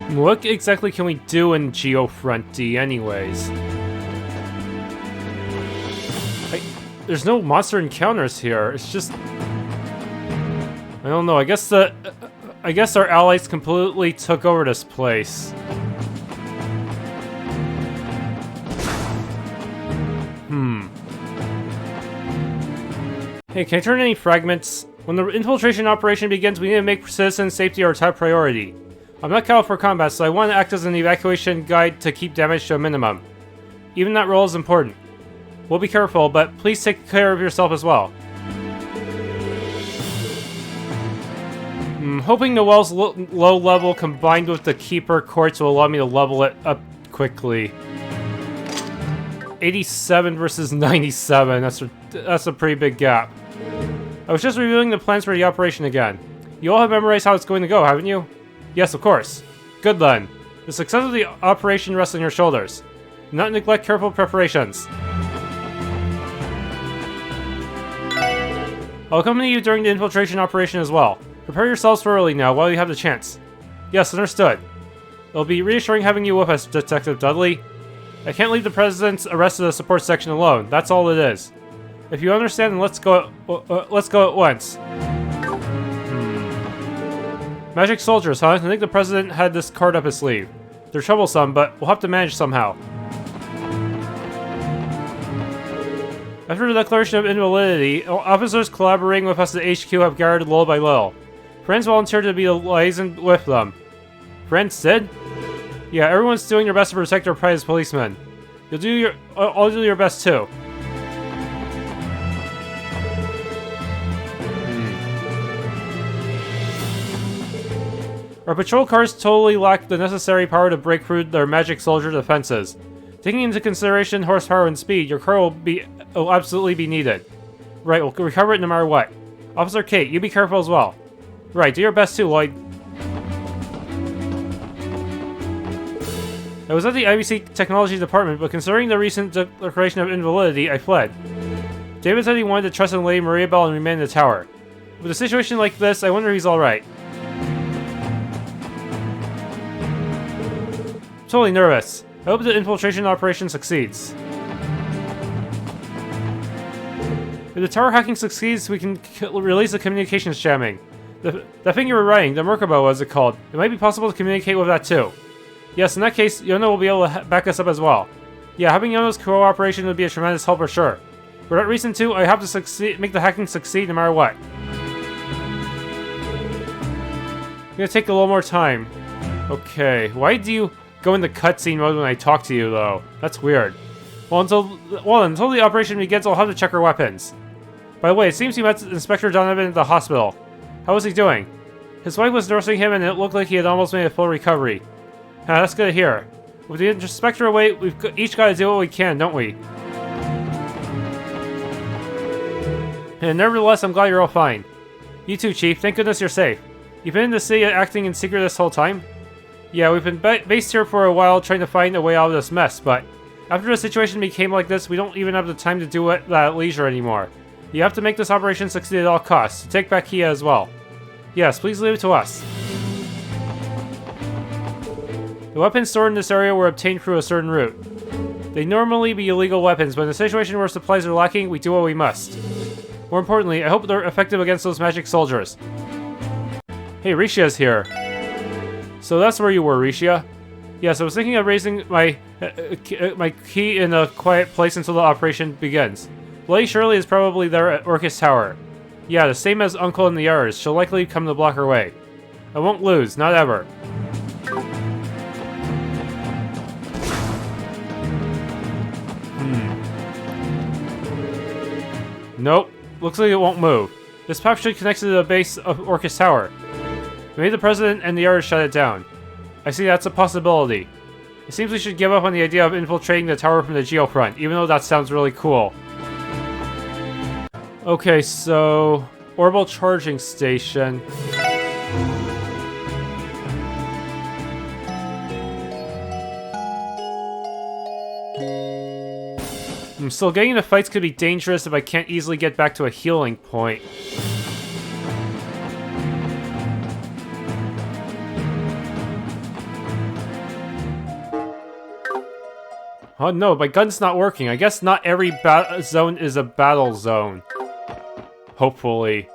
What exactly can we do in Geofront D anyways? There's no monster encounters here. It's just... I don't know. I guess our allies completely took over this place. Hey, can I turn any fragments? When the infiltration operation begins, we need to make citizen safety our top priority. I'm not cut out for combat, so I want to act as an evacuation guide to keep damage to a minimum. Even that role is important. We'll be careful, but please take care of yourself as well. Hoping Noel's low level combined with the Keeper Quartz will allow me to level it up quickly. 87 versus 97, that's a pretty big gap. I was just reviewing the plans for the operation again. You all have memorized how it's going to go, haven't you? Yes, of course. Good then. The success of the operation rests on your shoulders. Do not neglect careful preparations. I'll accompany you during the infiltration operation as well. Prepare yourselves thoroughly now while you have the chance. Yes, understood. It'll be reassuring having you with us, Detective Dudley. I can't leave the President's arrested the support section alone. That's all it is. If you understand, then let's go at once. Magic soldiers, huh? I think the President had this card up his sleeve. They're troublesome, but we'll have to manage somehow. After the declaration of invalidity, officers collaborating with us at HQ have gathered little by little. Friends volunteered to be the liaison with them. Friends did? Yeah, everyone's doing their best to protect our pride as policemen. I'll do your best too. Our patrol cars totally lack the necessary power to break through their magic soldier defenses. Taking into consideration horsepower and speed, your car will absolutely be needed. Right, we'll recover it no matter what. Officer Kate, you be careful as well. Right, do your best too, Lloyd. I was at the IBC Technology Department, but considering the recent declaration of invalidity, I fled. David said he wanted to trust in Lady Maria Bell and remain in the tower. With a situation like this, I wonder if he's alright. Totally nervous. I hope the infiltration operation succeeds. If the tower hacking succeeds, we can release the communications jamming. The thing you were writing, the Merkaba was it called. It might be possible to communicate with that too. Yes, in that case, Yono will be able to back us up as well. Yeah, having Yono's cooperation would be a tremendous help for sure. For that reason too, I have to make the hacking succeed no matter what. It's gonna take a little more time. Okay, why do you go into cutscene mode when I talk to you, though? That's weird. Well, until the operation begins, I'll have to check our weapons. By the way, it seems you met Inspector Donovan at the hospital. How was he doing? His wife was nursing him, and it looked like he had almost made a full recovery. That's good to hear. With the Inspector away, we've each got to do what we can, don't we? And nevertheless, I'm glad you're all fine. You too, Chief. Thank goodness you're safe. You've been in the city acting in secret this whole time? Yeah, we've been based here for a while trying to find a way out of this mess, but after the situation became like this, we don't even have the time to do it at leisure anymore. You have to make this operation succeed at all costs. Take back Kia as well. Yes, please leave it to us. The weapons stored in this area were obtained through a certain route. They normally be illegal weapons, but in a situation where supplies are lacking, we do what we must. More importantly, I hope they're effective against those magic soldiers. Hey, Rixia's here. So that's where you were, Rixia. Yes, I was thinking of raising my key in a quiet place until the operation begins. Lady Shirley is probably there at Orcus Tower. Yeah, the same as Uncle in the Yars. She'll likely come to block her way. I won't lose, not ever. Nope, looks like it won't move. This path should connect to the base of Orcus Tower. Maybe the President and the Yars shut it down. I see that's a possibility. It seems we should give up on the idea of infiltrating the tower from the Geofront, even though that sounds really cool. Okay, so... Orbital charging station. Still, getting into fights could be dangerous if I can't easily get back to a healing point. Oh no, my gun's not working. I guess not every zone is a battle zone. Hopefully.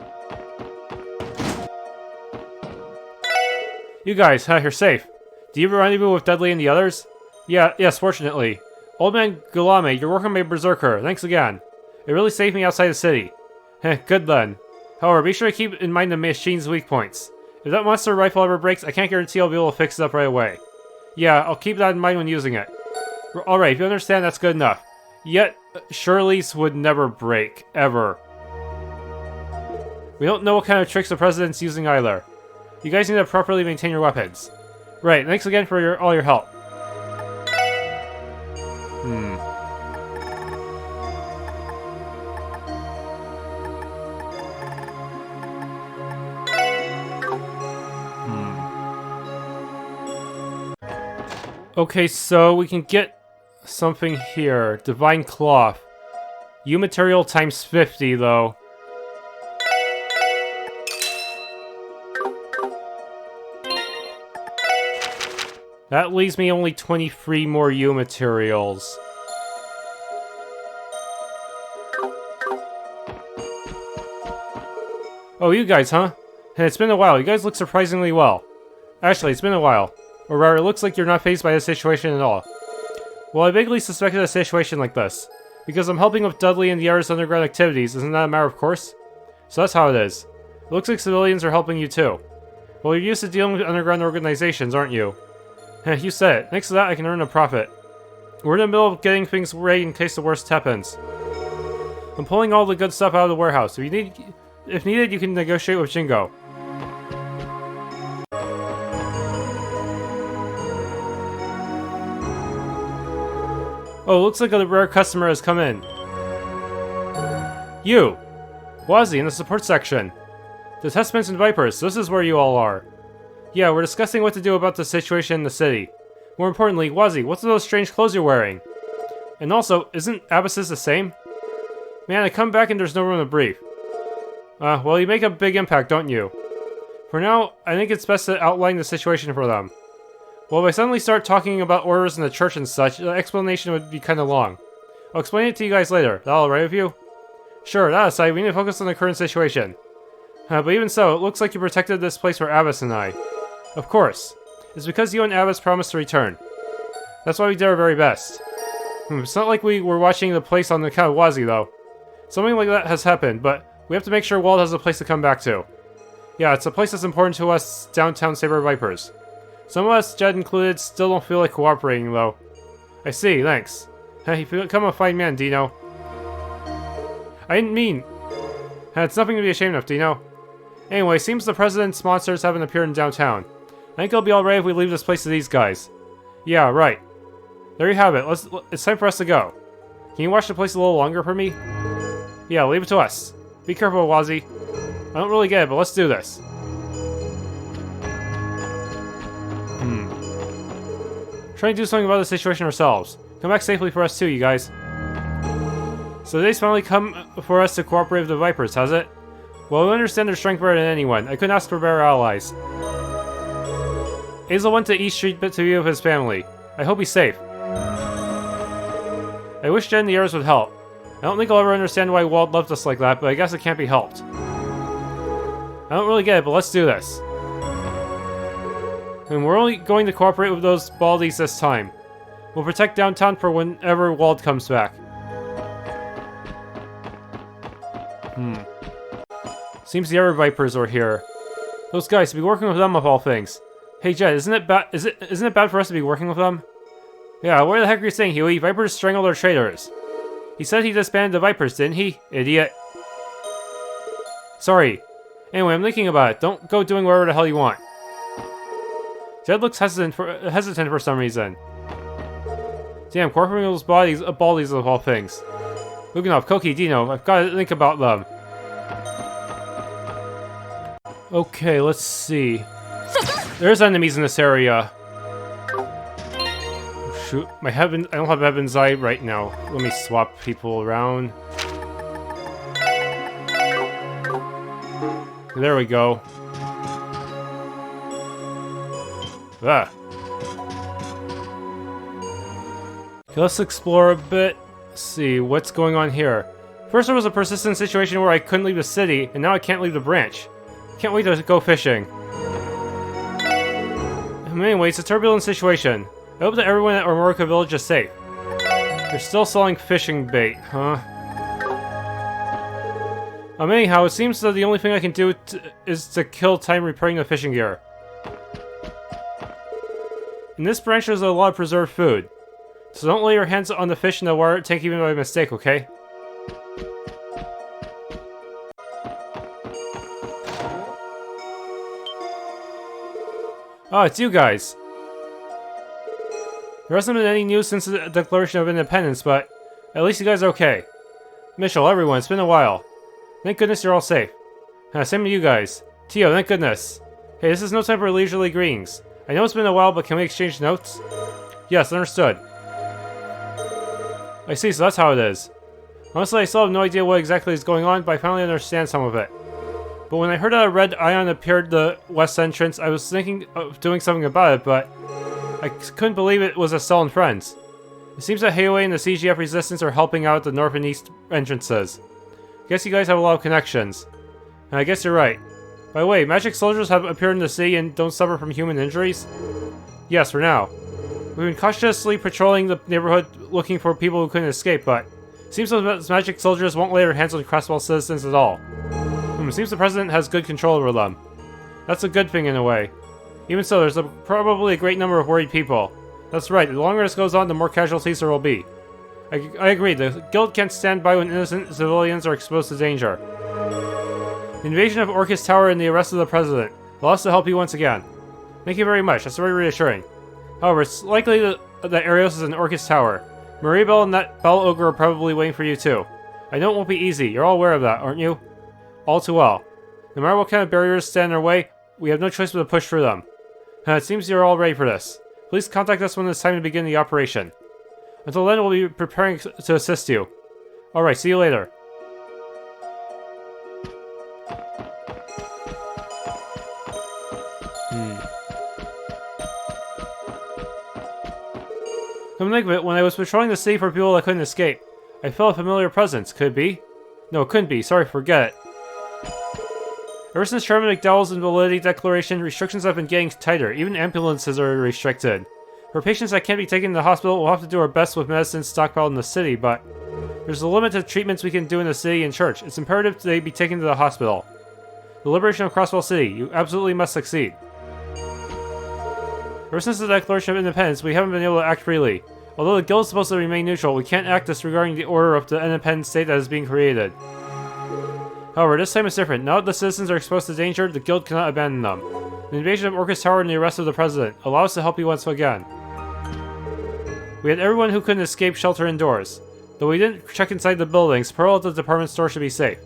You guys, you're safe. Do you have a rendezvous with Dudley and the others? Yes, fortunately. Old man Gulame, you're working by Berserker. Thanks again. It really saved me outside the city. Good then. However, be sure to keep in mind the machine's weak points. If that monster rifle ever breaks, I can't guarantee I'll be able to fix it up right away. Yeah, I'll keep that in mind when using it. Alright, if you understand, that's good enough. Yet, Shirley's would never break. Ever. We don't know what kind of tricks the President's using either. You guys need to properly maintain your weapons. Right, thanks again for all your help. Okay, so we can get something here. Divine Cloth. U material times 50, though. That leaves me only 23 more U materials. Oh, you guys, huh? It's been a while. You guys look surprisingly well. Actually, it's been a while. Or rather, it looks like you're not fazed by this situation at all. Well, I vaguely suspected a situation like this. Because I'm helping with Dudley and the others' underground activities, isn't that a matter of course? So that's how it is. It looks like civilians are helping you too. Well, you're used to dealing with underground organizations, aren't you? You said it. Next to that, I can earn a profit. We're in the middle of getting things ready in case the worst happens. I'm pulling all the good stuff out of the warehouse. If needed, you can negotiate with Jingo. Oh, looks like a rare customer has come in. You! Wazy in the support section. The Testaments and Vipers, this is where you all are. Yeah, we're discussing what to do about the situation in the city. More importantly, Wazy, what's with those strange clothes you're wearing? And also, isn't Abyssus the same? Man, I come back and there's no room to breathe. Well, you make a big impact, don't you? For now, I think it's best to outline the situation for them. Well, if I suddenly start talking about orders in the church and such, the explanation would be kinda long. I'll explain it to you guys later. That alright with you? Sure, that aside, we need to focus on the current situation. But even so, it looks like you protected this place for Abbas and I. Of course. It's because you and Abbas promised to return. That's why we did our very best. It's not like we were watching the place on the account of Wazy, though. Something like that has happened, but we have to make sure Wald has a place to come back to. Yeah, it's a place that's important to us downtown Saber Vipers. Some of us, Jed included, still don't feel like cooperating, though. I see, thanks. You've become a fine man, Dino. I didn't mean... It's nothing to be ashamed of, Dino. Anyway, seems the President's monsters haven't appeared in downtown. I think it'll be alright if we leave this place to these guys. Yeah, right. There you have it. It's time for us to go. Can you watch the place a little longer for me? Yeah, leave it to us. Be careful, Wazy. I don't really get it, but let's do this. Try to do something about the situation ourselves. Come back safely for us too, you guys. So today's finally come for us to cooperate with the Vipers, has it? Well, we understand their strength better than anyone. I couldn't ask for better allies. Azel went to East Street to be with his family. I hope he's safe. I wish Jen and the others would help. I don't think I'll ever understand why Walt loved us like that, but I guess it can't be helped. I don't really get it, but let's do this. And we're only going to cooperate with those baldies this time. We'll protect downtown for whenever Wald comes back. Seems the other Vipers are here. Those guys, to be working with them of all things. Hey Jed, isn't it bad for us to be working with them? Yeah, what the heck are you saying, Huey? Vipers strangled our traitors. He said he disbanded the Vipers, didn't he? Idiot. Sorry. Anyway, I'm thinking about it. Don't go doing whatever the hell you want. Jed looks hesitant for some reason. Damn, cooperating with those baldies of all things. Luganov, Koki, Dino, I've got to think about them. Okay, let's see. There's enemies in this area. Shoot, I don't have Heaven's Eye right now. Let me swap people around. There we go. Okay, let's explore a bit. Let's see, what's going on here? First there was a persistent situation where I couldn't leave the city, and now I can't leave the branch. Can't wait to go fishing. Anyway, it's a turbulent situation. I hope that everyone at Ormorica Village is safe. They're still selling fishing bait, huh? Anyhow, it seems that the only thing I can do is to kill time repairing the fishing gear. In this branch there's a lot of preserved food. So don't lay your hands on the fish in the water tank even by mistake, okay? Oh, it's you guys. There hasn't been any news since the Declaration of Independence, but at least you guys are okay. Mitchell, everyone, it's been a while. Thank goodness you're all safe. Same to you guys. Tio, thank goodness. Hey, this is no time for leisurely greetings. I know it's been a while, but can we exchange notes? Yes, understood. I see, so that's how it is. Honestly, I still have no idea what exactly is going on, but I finally understand some of it. But when I heard that a red ion appeared at the west entrance, I was thinking of doing something about it, but I couldn't believe it was Estelle and friends. It seems that Heiwei and the CGF Resistance are helping out at the north and east entrances. Guess you guys have a lot of connections. And I guess you're right. By the way, magic soldiers have appeared in the sea and don't suffer from human injuries? Yes, for now. We've been cautiously patrolling the neighborhood looking for people who couldn't escape, but it seems those magic soldiers won't lay their hands on Crossbell citizens at all. It seems the president has good control over them. That's a good thing in a way. Even so, there's probably a great number of worried people. That's right, the longer this goes on, the more casualties there will be. I agree, the guild can't stand by when innocent civilians are exposed to danger. The invasion of Orcus Tower and the arrest of the president. I'll also help you once again. Thank you very much, that's very reassuring. However, it's likely that Arios is in Orcus Tower. Maribel and that Bell Ogre are probably waiting for you too. I know it won't be easy, you're all aware of that, aren't you? All too well. No matter what kind of barriers stand in our way, we have no choice but to push through them. It seems you're all ready for this. Please contact us when it's time to begin the operation. Until then, we'll be preparing to assist you. Alright, see you later. Come to think of it, when I was patrolling the city for people that couldn't escape, I felt a familiar presence. Could it be? No, it couldn't be. Sorry, forget it. Ever since Chairman McDowell's Invalidity Declaration, restrictions have been getting tighter. Even ambulances are restricted. For patients that can't be taken to the hospital, we'll have to do our best with medicines stockpiled in the city, but there's a limit to treatments we can do in the city and church. It's imperative they be taken to the hospital. The liberation of Crossbell City. You absolutely must succeed. Ever since the Declaration of Independence, we haven't been able to act freely. Although the guild is supposed to remain neutral, we can't act disregarding the order of the independent state that is being created. However, this time is different. Now that the citizens are exposed to danger, the guild cannot abandon them. The invasion of Orcus Tower and the arrest of the president. Allow us to help you once again. We had everyone who couldn't escape shelter indoors. Though we didn't check inside the buildings, Pearl at the department store should be safe.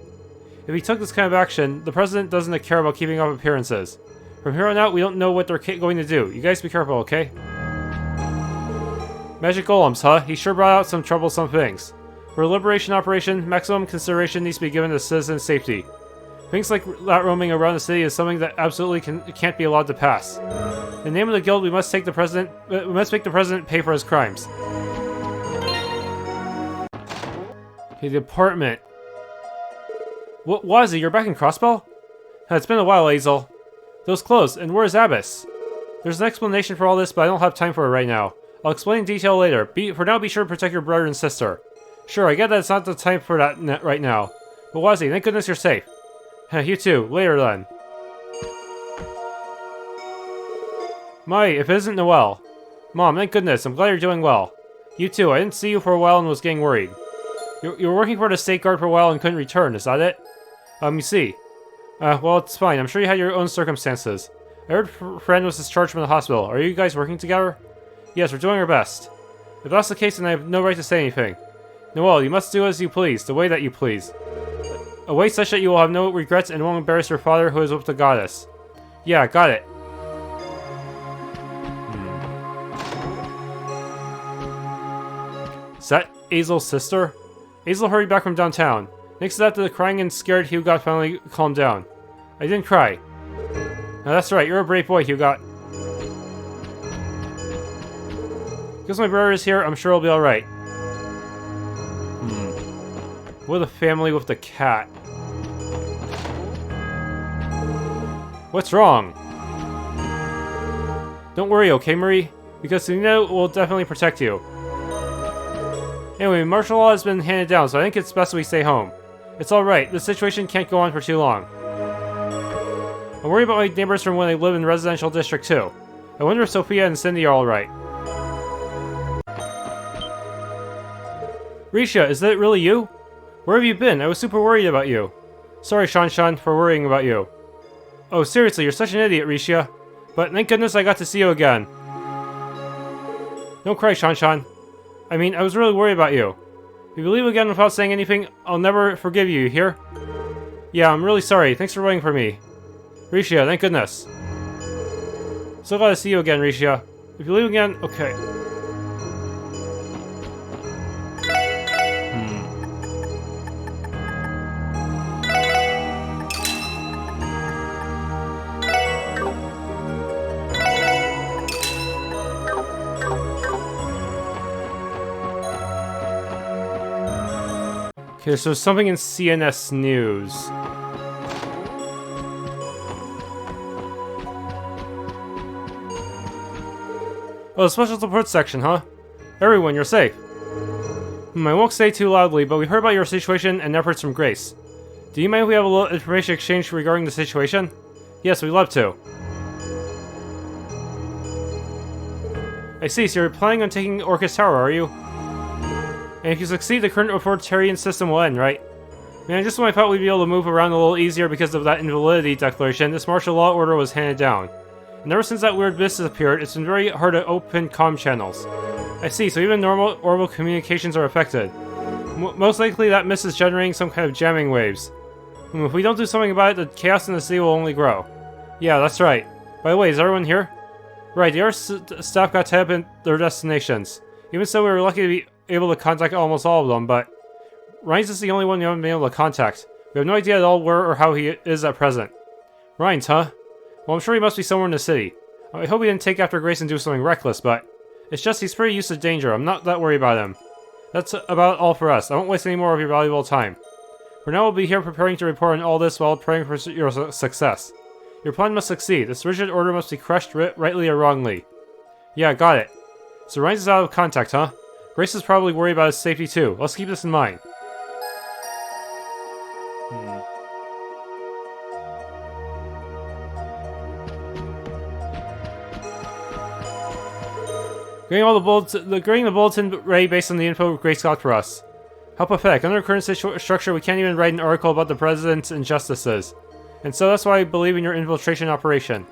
If he took this kind of action, the president doesn't care about keeping up appearances. From here on out, we don't know what they're going to do. You guys be careful, okay? Magic golems, huh? He sure brought out some troublesome things. For a liberation operation, maximum consideration needs to be given to citizen safety. Things like rat roaming around the city is something that absolutely can't be allowed to pass. In the name of the guild, we must make the president pay for his crimes. Okay, department. What Wazy, you're back in Crossbell? It's been a while, Azel. Those clothes, and where's Abyss? There's an explanation for all this, but I don't have time for it right now. I'll explain in detail later. For now, be sure to protect your brother and sister. Sure, I get that it's not the time for that right now. But Wazy, thank goodness you're safe. You too. Later then. Mai, if it isn't Noelle. Mom, thank goodness. I'm glad you're doing well. You too. I didn't see you for a while and was getting worried. You were working for the State Guard for a while and couldn't return, is that it? You see. Well, it's fine. I'm sure you had your own circumstances. I heard friend was discharged from the hospital. Are you guys working together? Yes, we're doing our best. If that's the case, then I have no right to say anything. Noelle, you must do as you please, the way that you please. A way such that you will have no regrets and won't embarrass your father who is with the goddess. Yeah, got it. Is that Azel's sister? Azel hurried back from downtown. Next to that, the crying and scared Hugot finally calmed down. I didn't cry. Now that's right, you're a brave boy, Hugot. Because my brother is here, I'm sure I'll be alright. What a family with the cat. What's wrong? Don't worry, okay, Marie? Because Sunino will definitely protect you. Anyway, martial law has been handed down, so I think it's best we stay home. It's alright, the situation can't go on for too long. I'm worried about my neighbors from when they live in the residential district too. I wonder if Sophia and Cindy are alright. Rixia, is that really you? Where have you been? I was super worried about you. Sorry, Shanshan, for worrying about you. Oh, seriously, you're such an idiot, Rixia. But thank goodness I got to see you again. Don't cry, Shanshan. I mean, I was really worried about you. If you leave again without saying anything, I'll never forgive you, you hear? Yeah, I'm really sorry. Thanks for waiting for me. Rixia, thank goodness. So glad to see you again, Rixia. If you leave again, okay. Okay, so something in CNS News. Oh, the special support section, huh? Everyone, you're safe. I won't say too loudly, but we heard about your situation and efforts from Grace. Do you mind if we have a little information exchange regarding the situation? Yes, we'd love to. I see, so you're planning on taking Orcus Tower, are you? And if you succeed, the current authoritarian system will end, right? Man, just when I thought we'd be able to move around a little easier because of that invalidity declaration, this martial law order was handed down. And ever since that weird business appeared, it's been very hard to open comm channels. I see, so even normal orbital communications are affected. Most likely that mist is generating some kind of jamming waves. If we don't do something about it, the chaos in the sea will only grow. Yeah, that's right. By the way, is everyone here? Right, the other staff got tied up in their destinations. Even so, we were lucky to be able to contact almost all of them, but Reins is the only one we haven't been able to contact. We have no idea at all where or how he is at present. Reins, huh? Well, I'm sure he must be somewhere in the city. I hope he didn't take after Grace and do something reckless, but it's just he's pretty used to danger. I'm not that worried about him. That's about all for us. I won't waste any more of your valuable time. For now, we'll be here preparing to report on all this while praying for your success. Your plan must succeed. This rigid order must be crushed rightly or wrongly. Yeah, got it. So Reins is out of contact, huh? Grace is probably worried about his safety too. Let's keep this in mind. Getting the bulletin ready based on the info Grace got for us. How pathetic. Under current structure, we can't even write an article about the president's injustices. And so that's why I believe in your infiltration operation.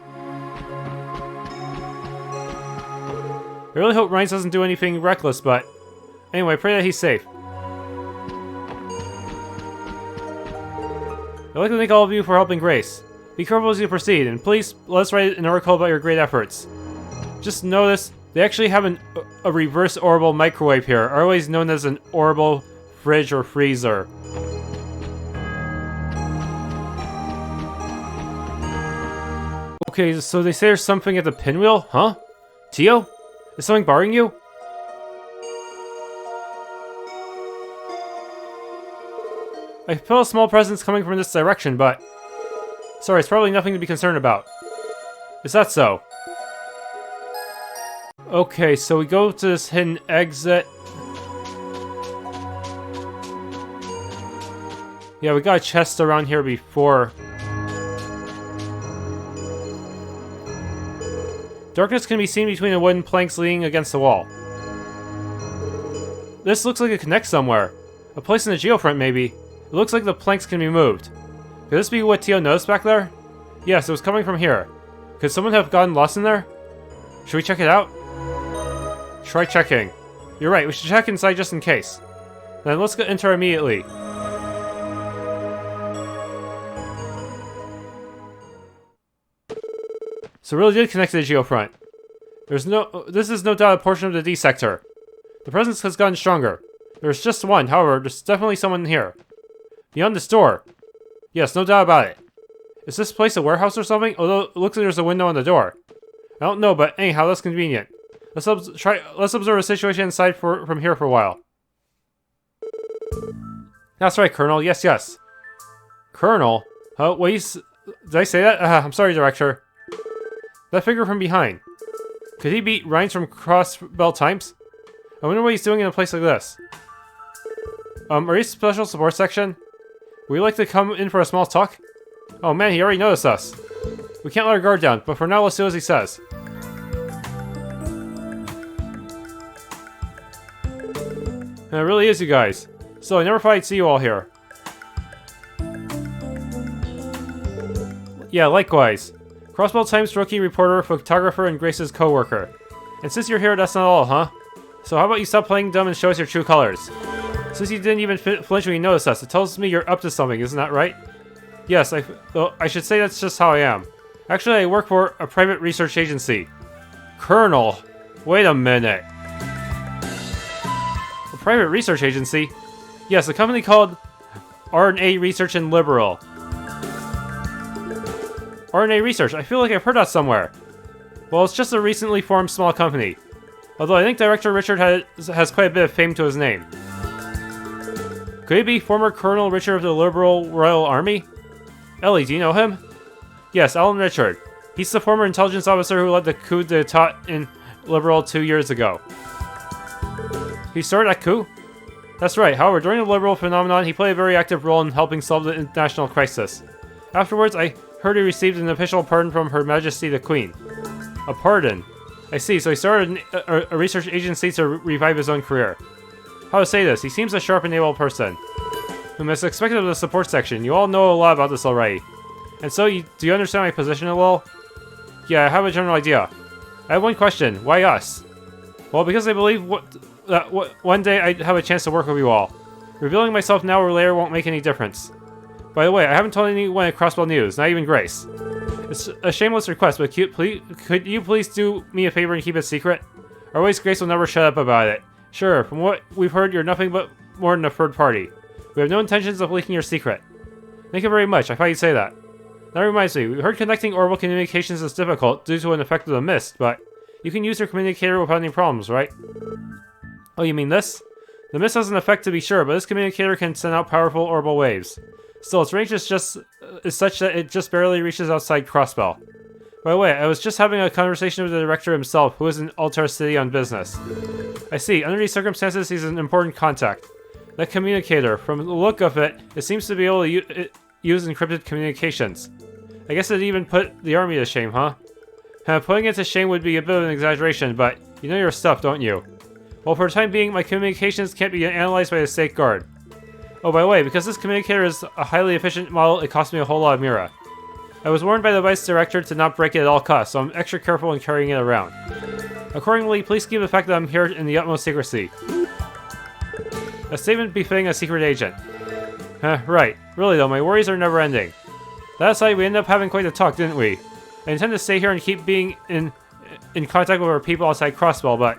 I really hope Reins doesn't do anything reckless, but anyway, I pray that he's safe. I'd like to thank all of you for helping Grace. Be careful as you proceed, and please let us write an article about your great efforts. Just notice, they actually have a reverse orbital microwave here, otherwise known as an orbital fridge or freezer. Okay, so they say there's something at the pinwheel? Huh? Tio? Is something bothering you? I feel a small presence coming from this direction, but sorry, it's probably nothing to be concerned about. Is that so? Okay, so we go to this hidden exit. Yeah, we got a chest around here before. Darkness can be seen between the wooden planks leaning against the wall. This looks like it connects somewhere. A place in the Geofront, maybe. It looks like the planks can be moved. Could this be what Tio noticed back there? Yes, it was coming from here. Could someone have gotten lost in there? Should we check it out? Try checking. You're right, we should check inside just in case. Then let's enter immediately. So it really did connect to the Geofront. This is no doubt a portion of the D sector. The presence has gotten stronger. There's just one, however, there's definitely someone here. Beyond this door. Yes, no doubt about it. Is this place a warehouse or something? Although it looks like there's a window on the door. I don't know, but anyhow, that's convenient. Let's observe the situation inside from here for a while. That's right, Colonel. Yes, yes. Colonel? Oh, wait, did I say that? I'm sorry, Director. That figure from behind. Could he be Reins from Crossbell Times? I wonder what he's doing in a place like this. Are you Special Support Section? Would you like to come in for a small talk? Oh man, he already noticed us. We can't let our guard down, but for now let's do as he says. And it really is you guys. So I never thought I'd see you all here. Yeah, likewise. Crossbell Times rookie reporter, photographer, and Grace's co-worker. And since you're here, that's not all, huh? So how about you stop playing dumb and show us your true colors? Since you didn't even flinch when you noticed us, it tells me you're up to something, isn't that right? Yes, I should say that's just how I am. Actually, I work for a private research agency. Colonel, wait a minute. A private research agency? Yes, a company called RNA Research and Liberal. RNA Research, I feel like I've heard that somewhere. Well, it's just a recently formed small company. Although I think Director Richard has quite a bit of fame to his name. Could it be former Colonel Richard of the Liberal Royal Army? Ellie, do you know him? Yes, Alan Richard. He's the former intelligence officer who led the coup d'etat in Liberal 2 years ago. He started that coup? That's right, however, during the Liberal phenomenon, he played a very active role in helping solve the international crisis. Afterwards, I heard he received an official pardon from Her Majesty the Queen. A pardon? I see, so he started a research agency to revive his own career. How to say this, he seems a sharp and able person. Whom is expected of the support section. You all know a lot about this already. And so, do you understand my position a little? Yeah, I have a general idea. I have one question. Why us? Well, because I believe that one day I'd have a chance to work with you all. Revealing myself now or later won't make any difference. By the way, I haven't told anyone at Crossbell News, not even Grace. It's a shameless request, but could you please do me a favor and keep it secret? Otherwise, Grace will never shut up about it. Sure, from what we've heard, you're nothing but more than a third party. We have no intentions of leaking your secret. Thank you very much, I thought you'd say that. That reminds me, we heard connecting orbital communications is difficult due to an effect of the mist, but you can use your communicator without any problems, right? Oh, you mean this? The mist has an effect to be sure, but this communicator can send out powerful orbital waves. Still, its range is such that it just barely reaches outside Crossbell. By the way, I was just having a conversation with the director himself, who is in Altar City on business. I see, under these circumstances, he's an important contact. That communicator, from the look of it, it seems to be able to use encrypted communications. I guess it even put the army to shame, huh? Putting it to shame would be a bit of an exaggeration, but you know your stuff, don't you? Well, for the time being, my communications can't be analyzed by the State Guard. Oh, by the way, because this communicator is a highly efficient model, it cost me a whole lot of Mira. I was warned by the Vice Director to not break it at all costs, so I'm extra careful in carrying it around. Accordingly, please keep the fact that I'm here in the utmost secrecy. A statement befitting a secret agent. Right. Really though, my worries are never ending. That aside, we ended up having quite a talk, didn't we? I intend to stay here and keep being in contact with our people outside Crossbell, but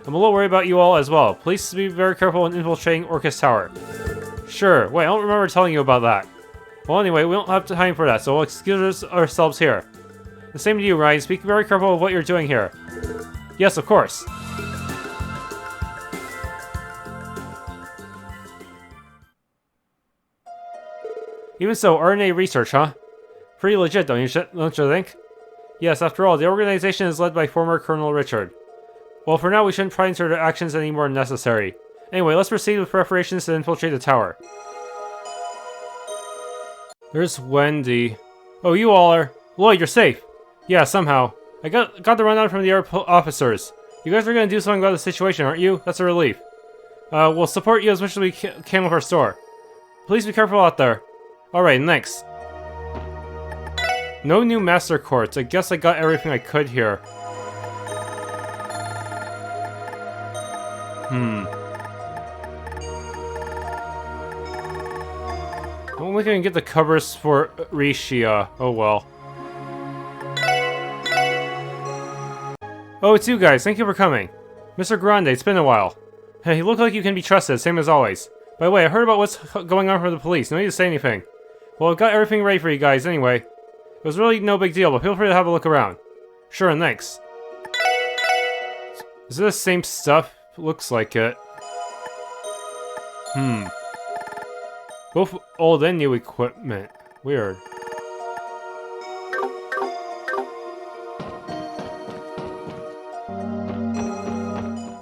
I'm a little worried about you all as well. Please be very careful in infiltrating Orcus Tower. Sure. Wait, I don't remember telling you about that. Well, anyway, we don't have time for that, so we'll excuse ourselves here. The same to you, Ryan. Be very careful of what you're doing here. Yes, of course. Even so, RNA research, huh? Pretty legit, don't you think? Yes, after all, the organization is led by former Colonel Richard. Well, for now, we shouldn't pry into their actions any more than necessary. Anyway, let's proceed with preparations to infiltrate the tower. There's Wendy. Oh, you all are... Lloyd, you're safe! Yeah, somehow. I got the rundown from the officers. You guys are gonna do something about the situation, aren't you? That's a relief. We'll support you as much as we can with our store. Please be careful out there. Alright, thanks. No new master quartz. I guess I got everything I could here. I'm only gonna get the covers for Rixia. Oh well. Oh, it's you guys. Thank you for coming. Mr. Grande, it's been a while. Hey, you look like you can be trusted, same as always. By the way, I heard about what's going on for the police. No need to say anything. Well, I've got everything ready for you guys anyway. It was really no big deal, but feel free to have a look around. Sure, and thanks. Is it the same stuff? Looks like it. Both old and new equipment. Weird.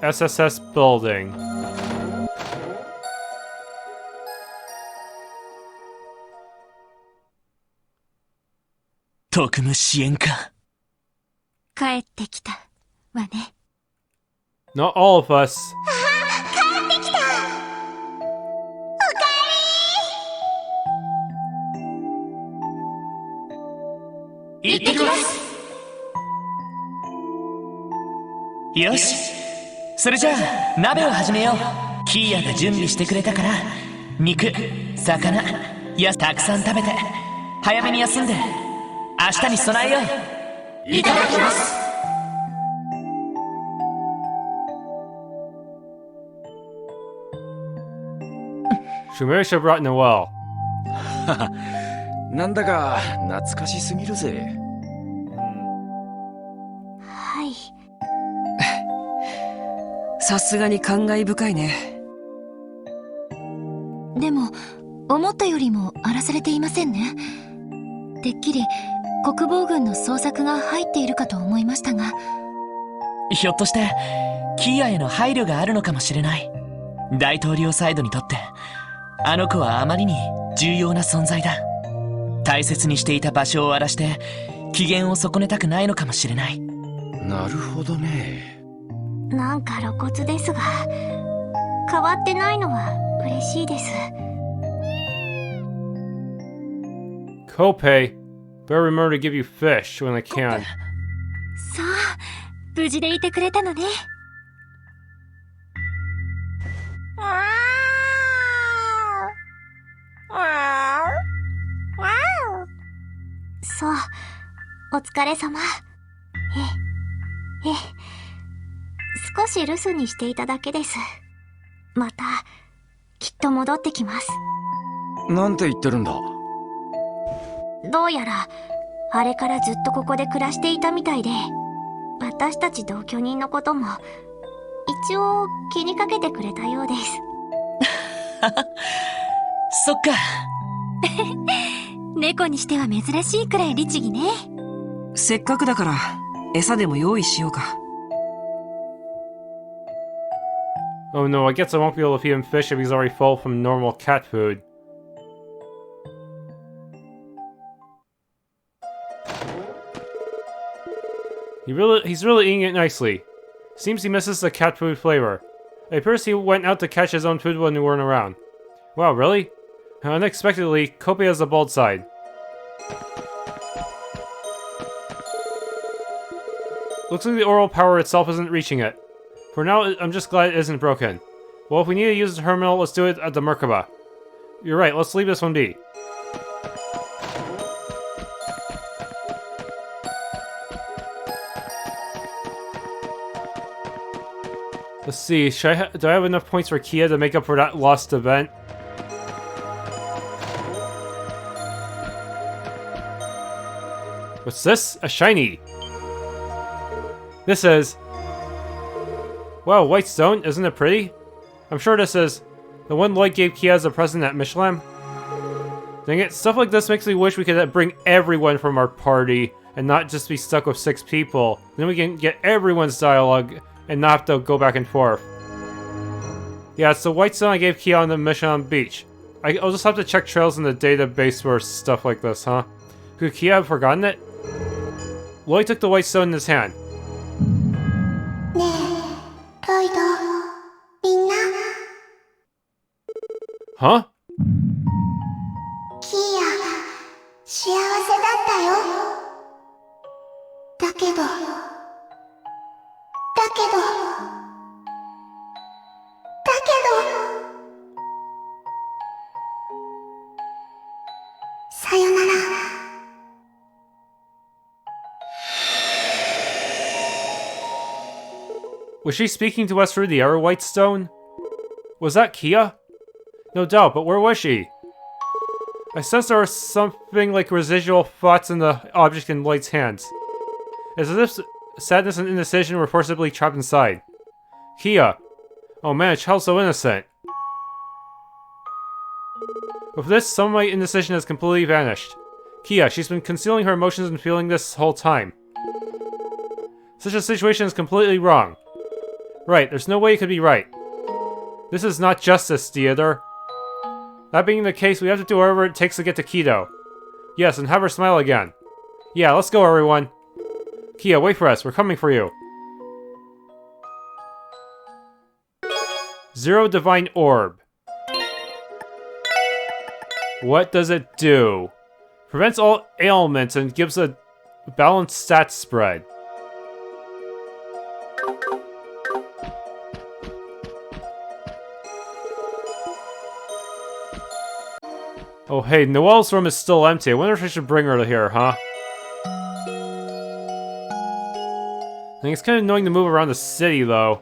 SSS building. Tokumu支援か。帰ってきたわね。Not all of us. 帰ってきた。おかえり。行ってきます。よし。それじゃあ鍋を始めよう。キーヤが準備してくれたから、肉、魚、たくさん食べて、早めに休んで、明日に備えよう。いただきます。Shumerisha brought Noel. なんだか懐かしすぎるぜ。はい。さすがに感慨深いね。でも思ったよりも荒らされていませんね。てっきり国防軍の捜索が入っているかと思いましたが。ひょっとしてキーヤへの配慮があるのかもしれない。大統領サイドにとってあの子はあまりに重要な存在だ。大切にしていた場所を荒らして機嫌を損ねたくないのかもしれない。なるほどね。なんか露骨ですが、変わってないのは嬉しいです。Kopei, better remember to give you fish when I can. そう、無事でいてくれたのね。そう、お疲れ様。少し留守にしていただけです。また、きっと戻ってきます。なんて言ってるんだ。どうやら、あれからずっとここで暮らしていたみたいで、私たち同居人のことも、一応気にかけてくれたようです。そっか。猫にしては珍しいくらい律儀ね。せっかくだから餌でも用意しようか。Oh no, I guess I won't be able to feed him fish if he's already full from normal cat food. He's really eating it nicely. Seems he misses the cat food flavor. It appears he went out to catch his own food when we weren't around. Wow, really? Unexpectedly, Kopei has the bald side. Looks like the oral power itself isn't reaching it. For now, I'm just glad it isn't broken. Well, if we need to use the terminal, let's do it at the Merkaba. You're right, let's leave this one be. Let's see, do I have enough points for Kia to make up for that lost event? What's this? A shiny! This is... Wow, white stone, isn't it pretty? I'm sure this is the one Lloyd gave Kia as a present at Michelin. Dang it, stuff like this makes me wish we could bring everyone from our party and not just be stuck with 6 people. Then we can get everyone's dialogue and not have to go back and forth. Yeah, it's the white stone I gave Kia on the Michelin beach. I'll just have to check trails in the database for stuff like this, huh? Could Kia have forgotten it? Lloyd took the white stone in his hand. Huh? キーヤ、幸せだったよ。だけど、さよなら。Was she speaking to us through the Arrow White Stone? Was that Kia? No doubt, but where was she? I sensed there was something like residual thoughts in the object in Lloyd's hands. It's as if sadness and indecision were forcibly trapped inside. Kia. Oh man, a child so innocent. With this, some of my indecision has completely vanished. Kia, she's been concealing her emotions and feeling this whole time. Such a situation is completely wrong. Right, there's no way it could be right. This is not justice, theater. That being the case, we have to do whatever it takes to get to Kido. Yes, and have her smile again. Yeah, let's go, everyone. Kia, wait for us. We're coming for you. Zero Divine Orb. What does it do? Prevents all ailments and gives a balanced stat spread. Oh hey, Noelle's room is still empty. I wonder if I should bring her here, huh? I think it's kind of annoying to move around the city, though.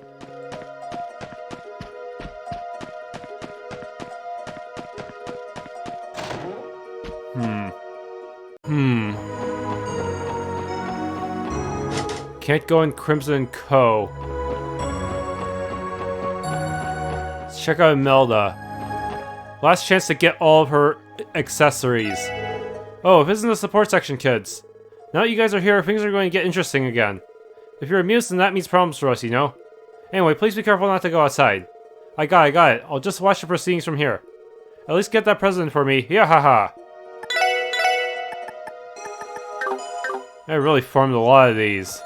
Can't go in Crimson Co. Let's check out Imelda. Last chance to get all of her accessories. Oh, if this isn't the support section, kids. Now that you guys are here, things are going to get interesting again. If you're amused, then that means problems for us, you know? Anyway, please be careful not to go outside. I got it. I'll just watch the proceedings from here. At least get that present for me. Yeah, haha. I really farmed a lot of these.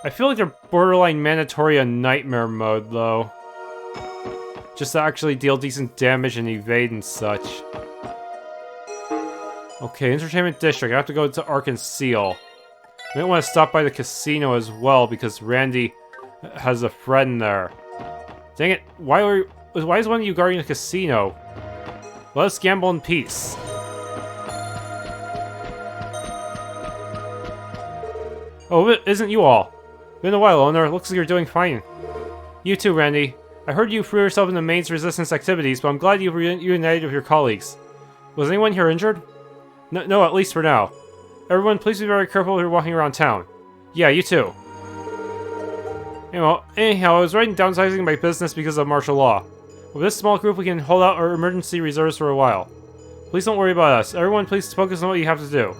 I feel like they're borderline mandatory on nightmare mode, though. Just to actually deal decent damage and evade and such. Okay, Entertainment District. I have to go to Ark and Seal. I might want to stop by the casino as well, because Randy has a friend there. Dang it, why is one of you guarding the casino? Let us gamble in peace. Oh, it isn't you all. Been a while, owner. Looks like you're doing fine. You too, Randy. I heard you threw yourself in the maid's resistance activities, but I'm glad you reunited with your colleagues. Was anyone here injured? No, at least for now. Everyone, please be very careful if you're walking around town. Yeah, you too. Anyhow, I was writing downsizing my business because of martial law. With this small group, we can hold out our emergency reserves for a while. Please don't worry about us. Everyone, please focus on what you have to do.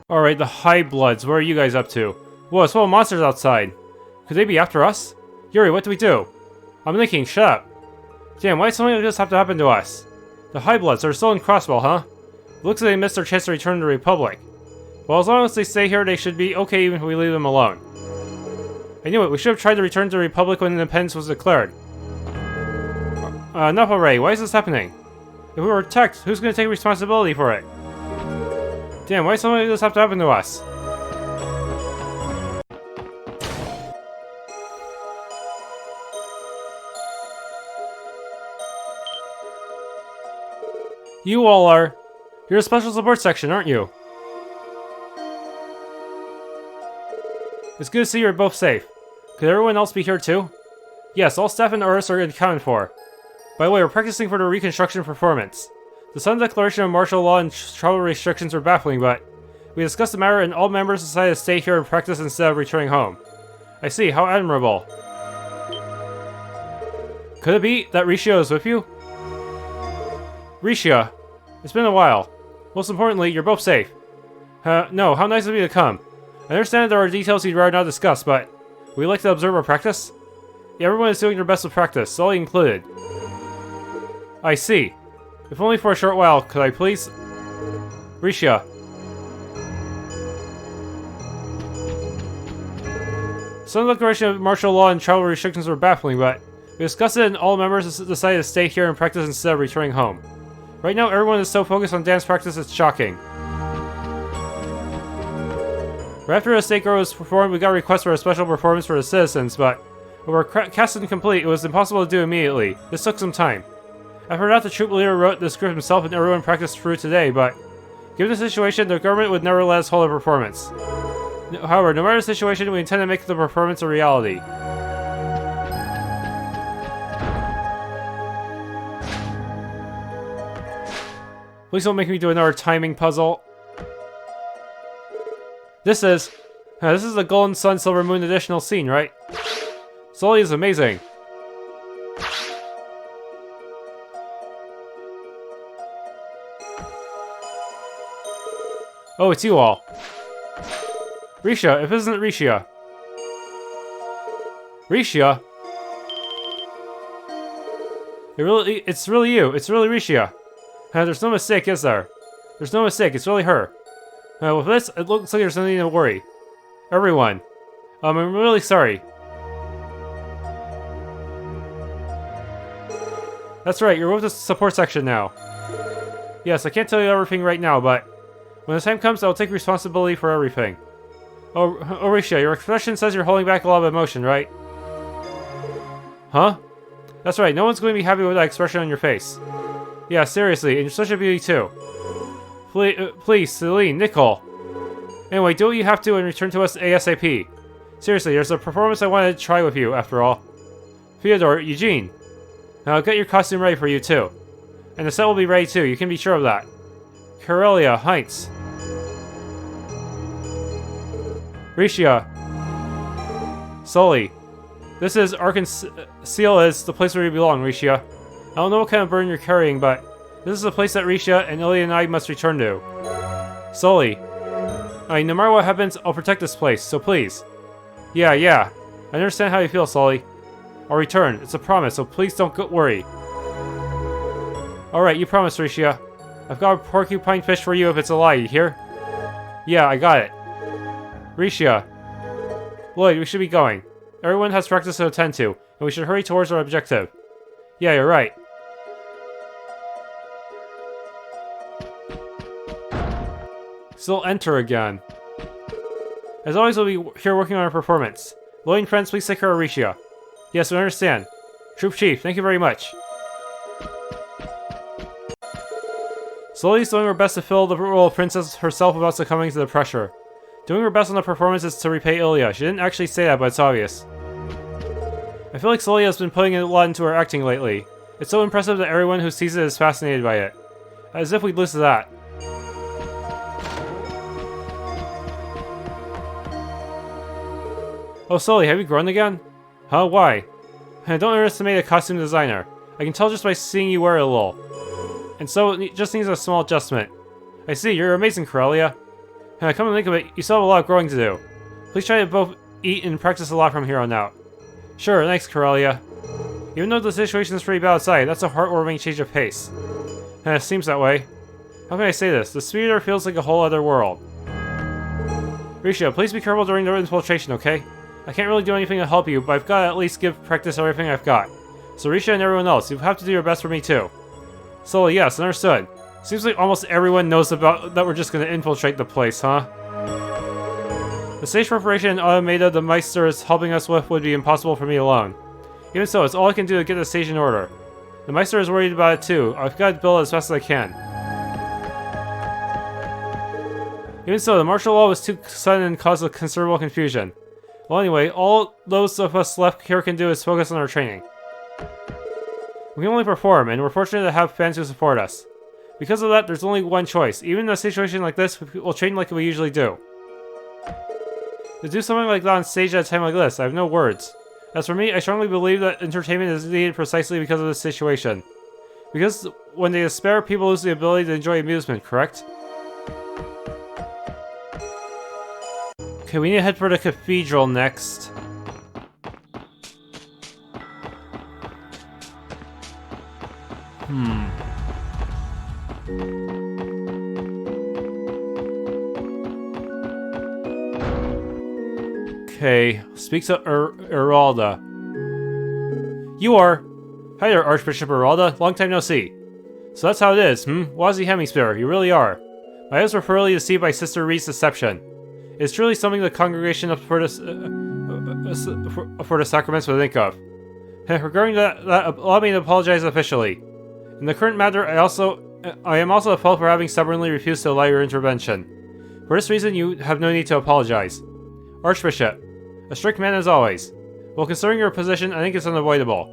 Alright, the High Bloods. What are you guys up to? Whoa, it's full of monsters outside. Could they be after us? Yuri, what do we do? I'm thinking, shut up. Damn, why did something like this have to happen to us? The High Bloods are still in Crossbell, huh? Looks like they missed their chance to return to the Republic. Well, as long as they stay here, they should be okay even if we leave them alone. I knew it, we should have tried to return to the Republic when independence was declared. Enough already, why is this happening? If we were attacked, who's going to take responsibility for it? Damn, why does something like this have to happen to us? You all are. You're a special support section, aren't you? It's good to see you're both safe. Could everyone else be here too? Yes, all staff and artists are accounted for. By the way, we're practicing for the reconstruction performance. The sudden declaration of martial law and travel restrictions were baffling, but we discussed the matter and all members decided to stay here and practice instead of returning home. I see, how admirable. Could it be that Rixia is with you? Rixia, it's been a while. Most importantly, you're both safe. No, how nice of you to come. I understand there are details you'd rather not discuss, but would you like to observe our practice? Yeah, everyone is doing their best with practice, Sully included. I see. If only for a short while, could I please? Rixia. Some declaration of martial law and travel restrictions were baffling, but we discussed it and all members decided to stay here and practice instead of returning home. Right now, everyone is so focused on dance practice, it's shocking. Right after the state girl was performed, we got a request for a special performance for the citizens, but with our cast incomplete, it was impossible to do immediately. This took some time. After that, the troop leader wrote the script himself and everyone practiced through today, but given the situation, the government would never let us hold a performance. However, no matter the situation, we intend to make the performance a reality. Please don't make me do another timing puzzle. This is This is the Golden Sun Silver Moon additional scene, right? Sully is amazing. Oh, it's you all. Rixia, if it isn't Rixia. Rixia? It's really you. It's really Rixia. There's no mistake, is there? There's no mistake. It's really her. With this, it looks like there's nothing to worry. Everyone. I'm really sorry. That's right, you're with the support section now. Yes, I can't tell you everything right now, but when the time comes, I'll take responsibility for everything. Oh, Rixia, your expression says you're holding back a lot of emotion, right? Huh? That's right, no one's going to be happy with that expression on your face. Yeah, seriously, and you're such a beauty too. Please, Celine, Nicole. Anyway, do what you have to and return to us ASAP. Seriously, there's a performance I wanted to try with you, after all. Theodore, Eugene. Now I'll get your costume ready for you too. And the set will be ready too, you can be sure of that. Corellia, Heinz. Rixia. Sully. This is Arkansas is the place where you belong, Rixia. I don't know what kind of burden you're carrying, but this is the place that Rixia and Ilya and I must return to. Sully. No matter what happens, I'll protect this place, so please. Yeah. I understand how you feel, Sully. I'll return. It's a promise, so please don't worry. Alright, you promised, Rixia. I've got a porcupine fish for you if it's a lie, you hear? Yeah, I got it. Rixia. Lloyd, we should be going. Everyone has practice to attend to, and we should hurry towards our objective. Yeah, you're right. Still enter again. As always, we'll be here working on our performance. Lloyd and friends, please take care of Rixia. Yes, we understand. Troop Chief, thank you very much. Sully's doing her best to fill the role of Princess herself without succumbing to the pressure. Doing her best on the performance is to repay Ilya. She didn't actually say that, but it's obvious. I feel like Sully has been putting a lot into her acting lately. It's so impressive that everyone who sees it is fascinated by it. As if we'd lose to that. Oh, Sully, have you grown again? Huh? Why? Don't underestimate a costume designer. I can tell just by seeing you wear it a little. And so, it just needs a small adjustment. I see, you're amazing, Corellia. Come to think of it, you still have a lot of growing to do. Please try to both eat and practice a lot from here on out. Sure, thanks, Corellia. Even though the situation is pretty bad outside, that's a heartwarming change of pace. It seems that way. How can I say this? The speeder feels like a whole other world. Rixia, please be careful during the infiltration, okay? I can't really do anything to help you, but I've got to at least give practice everything I've got. So Rixia and everyone else, you have to do your best for me too. Sully, yes, understood. Seems like almost everyone knows about that we're just gonna infiltrate the place, huh? The stage preparation and automata the Meister is helping us with would be impossible for me alone. Even so, it's all I can do to get the stage in order. The Meister is worried about it too. I've got to build it as fast as I can. Even so, the martial law was too sudden and caused a considerable confusion. Well anyway, all those of us left here can do is focus on our training. We can only perform, and we're fortunate to have fans who support us. Because of that, there's only one choice. Even in a situation like this, we'll train like we usually do. To do something like that on stage at a time like this, I have no words. As for me, I strongly believe that entertainment is needed precisely because of this situation. Because when they despair, people lose the ability to enjoy amusement, correct? Okay, we need to head for the cathedral next. Okay, speak to Eralda. You are! Hi there, Archbishop Eralda. Long time no see. So that's how it is, Wazy Hemisphere, you really are. My eyes were thoroughly deceived by Sister Reed's deception. It's truly something the congregation for the sacraments would think of. Regarding that, allow me to apologize officially. In the current matter, I am also at fault for having stubbornly refused to allow your intervention. For this reason, you have no need to apologize. Archbishop, a strict man as always. Well, considering your position, I think it's unavoidable.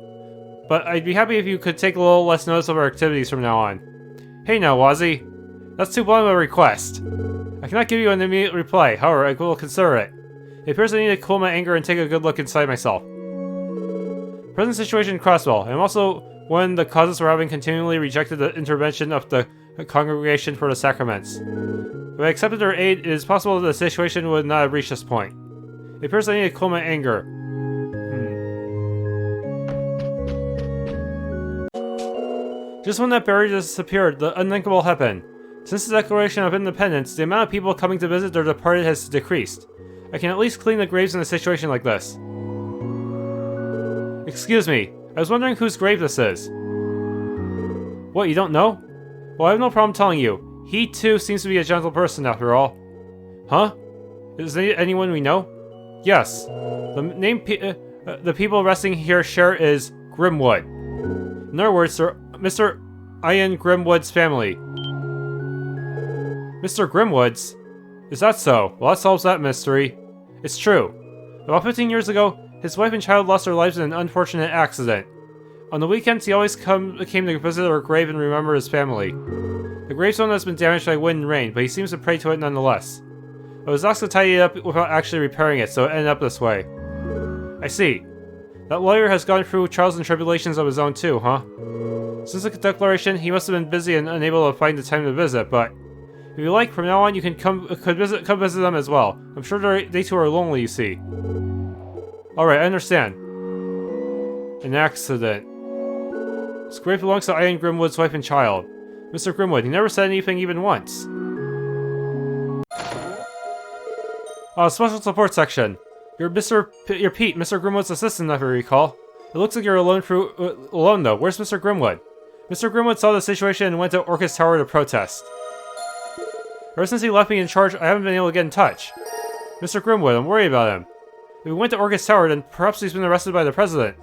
But I'd be happy if you could take a little less notice of our activities from now on. Hey now, Wazy. That's too blunt of a request. I cannot give you an immediate reply, however, I will consider it. It appears I need to cool my anger and take a good look inside myself. Present situation, Crossbell. I'm also one of the causes for having continually rejected the intervention of the congregation for the sacraments. If I accepted their aid, it is possible that the situation would not have reached this point. It appears I need to cool my anger. Just when that barrier disappeared, the unthinkable happened. Since the Declaration of Independence, the amount of people coming to visit their departed has decreased. I can at least clean the graves in a situation like this. Excuse me, I was wondering whose grave this is. What, you don't know? Well, I have no problem telling you. He, too, seems to be a gentle person, after all. Huh? Is there anyone we know? Yes. The name the people resting here share is Grimwood. In other words, they're Mr. Ian Grimwood's family. Mr. Grimwood's? Is that so? Well, that solves that mystery. It's true. About 15 years ago, his wife and child lost their lives in an unfortunate accident. On the weekends, he always came to visit our grave and remember his family. The gravestone has been damaged by wind and rain, but he seems to pray to it nonetheless. I was asked to tidy it up without actually repairing it, so it ended up this way. I see. That lawyer has gone through trials and tribulations of his own too, huh? Since the Declaration, he must have been busy and unable to find the time to visit, but if you like, from now on you can come visit them as well. I'm sure they too are lonely, you see. Alright, I understand. An accident. This grave belongs to Ian Grimwood's wife and child. Mr. Grimwood, he never said anything even once. Special support section. You're Pete, Mr. Grimwood's assistant, if I recall. It looks like you're alone though. Where's Mr. Grimwood? Mr. Grimwood saw the situation and went to Orcus Tower to protest. Ever since he left me in charge, I haven't been able to get in touch. Mr. Grimwood, I'm worried about him. If we went to Orcus Tower, then perhaps he's been arrested by the president.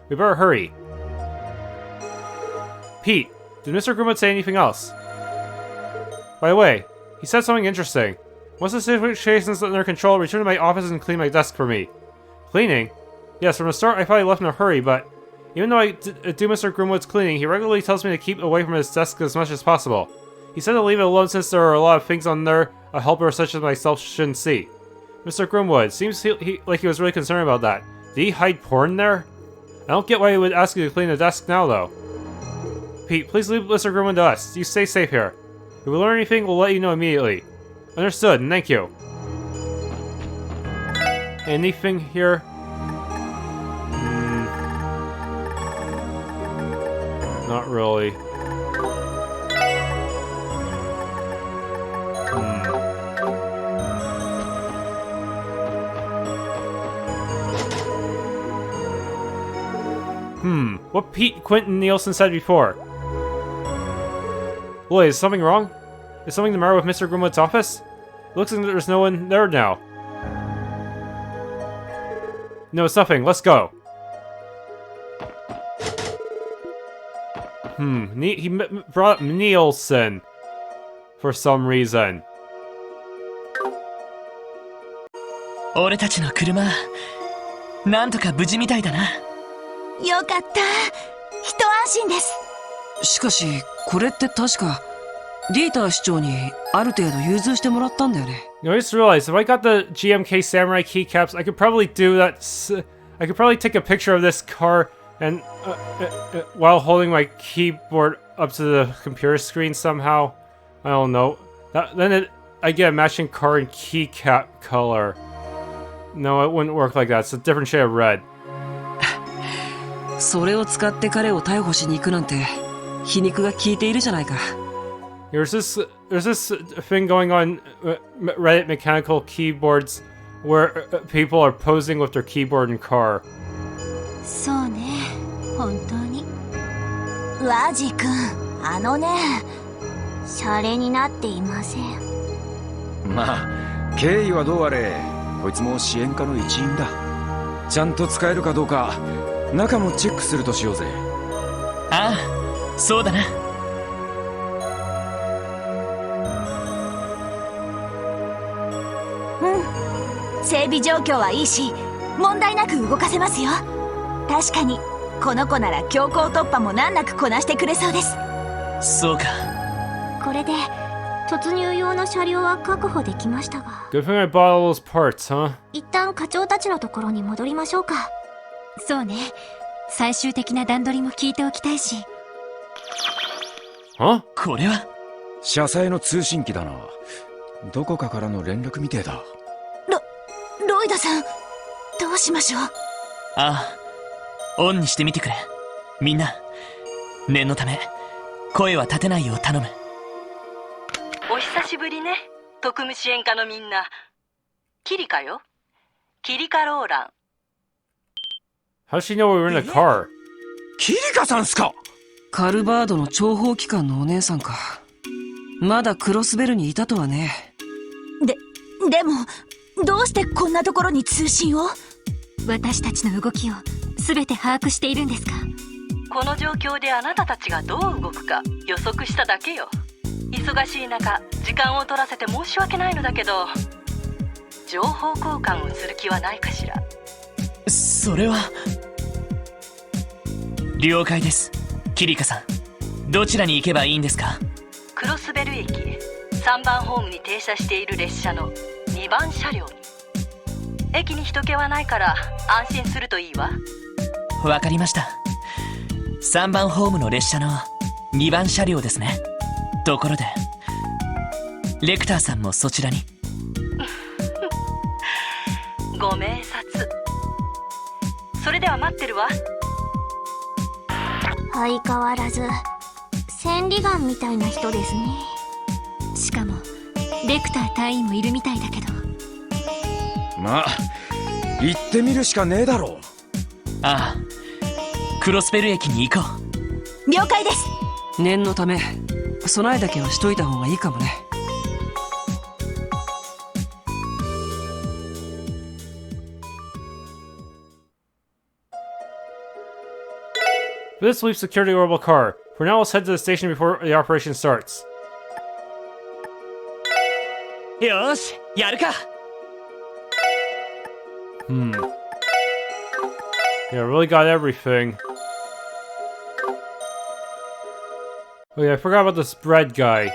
We better hurry. Pete, did Mr. Grimwood say anything else? By the way, he said something interesting. Once the situation is under control, return to my office and clean my desk for me. Cleaning? Yes, from the start I thought he left in a hurry, but even though I do Mr. Grimwood's cleaning, he regularly tells me to keep away from his desk as much as possible. He said to leave it alone since there are a lot of things on there a helper such as myself shouldn't see. Mr. Grimwood, seems like he was really concerned about that. Did he hide porn there? I don't get why he would ask you to clean the desk now, though. Pete, please leave Mr. Grimwood to us. You stay safe here. If we learn anything, we'll let you know immediately. Understood, and thank you. Anything here? Not really. What Pete Quentin Nielsen said before. Wait, is something wrong? Is something the matter with Mr. Grimwood's office? It looks like there's no one there now. No, it's nothing. Let's go. He brought up Nielsen. For some reason. 俺たちの車、なんとか無事みたいだな。よかった。一安心です。しかし、これって確か、ディーター市長にある程度融通してもらったんだよね。You know, I just realized if I got the GMK Samurai keycaps, I could probably do that. I could probably take a picture of this car and while holding my keyboard up to the computer screen somehow. I don't know. I get a matching car and keycap color. No, it wouldn't work like that. It's a different shade of red. それを使って彼を逮捕しに行くなんて皮肉が効いているじゃないか。There's this thing going on Reddit mechanical keyboards where people are posing with their keyboard and car. そうね、本当に。ワジ君、シャレになっていません。まあ、経緯はどうあれ、こいつも支援課の一員だ。ちゃんと使えるかどうか、中もチェックするとしようぜ。ああ、そうだな。整備状況はいいし、問題なく動かせますよ。確かに、この子なら強行突破も難なくこなしてくれそうです。そうか。これで、突入用の車両は確保できましたが。 Good thing I bought all those parts, huh? 一旦課長たちのところに戻りましょうか。そうね。最終的な段取りも聞いておきたいし。Huh? これは車載の通信機だな。どこかからの連絡みてえだ。ロイドさん、どうしましょう。ああ、オンにしてみてくれ。みんな、念のため、声は立てないよう頼む。お久しぶりね、特務支援課のみんな。キリカよ。キリカローラン。How does she know we were in a car? キリカさんすか？カルバードの諜報機関のお姉さんか。まだクロスベルにいたとはね。でも、どうしてこんなところに通信を？私たちの動きを全て把握しているんですか？この状況であなたたちがどう動くか予測しただけよ。忙しい中、時間を取らせて申し訳ないのだけど、情報交換をする気はないかしら。それは。了解です。キリカさん、どちらに行けばいいんですか？クロスベル駅3番ホームに停車している列車の2番車両に。駅に人気はないから安心するといいわ。わかりました。3番ホームの列車の2番車両ですね。ところでレクターさんもそちらに？ご明察。それでは待ってるわ。相変わらず千里眼みたいな人ですね。しかも、レクター隊員もいるみたいだけど。まあ、行ってみるしかねえだろう。ああ、クロスベル駅に行こう。了解です。念のため、備えだけはしといた方がいいかもね。This we've secured the orbital car. For now, let's head to the station before the operation starts. よし、やるか。Yeah, I really got everything. Oh yeah, I forgot about this bread guy.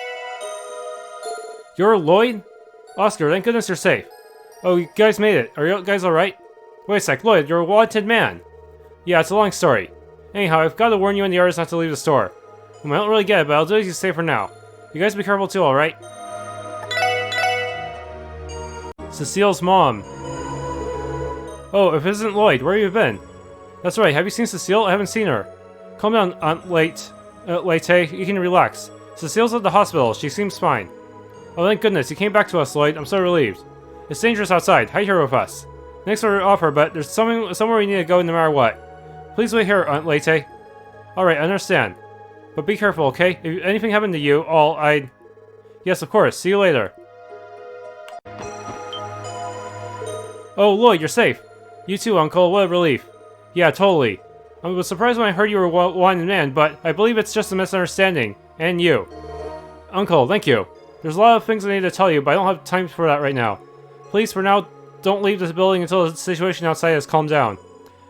You're Lloyd? Oscar, thank goodness you're safe. Oh, you guys made it. Are you guys alright? Wait a sec, Lloyd, you're a wanted man. Yeah, it's a long story. Anyhow, I've got to warn you and the others not to leave the store. I don't really get it, but I'll do as you say for now. You guys be careful too, alright? Cecile's mom. Oh, if it isn't Lloyd, where have you been? That's right, have you seen Cecile? I haven't seen her. Calm down, Aunt Late. Late, you can relax. Cecile's at the hospital, she seems fine. Oh, thank goodness, you came back to us, Lloyd. I'm so relieved. It's dangerous outside. Hide here with us. Thanks for your offer, but there's somewhere we need to go no matter what. Please wait here, Aunt Late. Alright, I understand. But be careful, okay? If anything happened to you, I'd... Yes, of course. See you later. Oh, Lloyd, you're safe. You too, Uncle. What a relief. Yeah, totally. I was surprised when I heard you were a wanted man, but I believe it's just a misunderstanding. And you. Uncle, thank you. There's a lot of things I need to tell you, but I don't have time for that right now. Please, for now, don't leave this building until the situation outside has calmed down.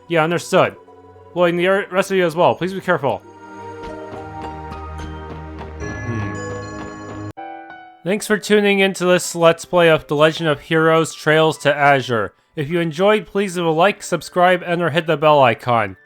Yeah, understood. Lloyd, and the rest of you as well. Please be careful. Thanks for tuning into this Let's Play of The Legend of Heroes Trails to Azure. If you enjoyed, please leave a like, subscribe, and or hit the bell icon.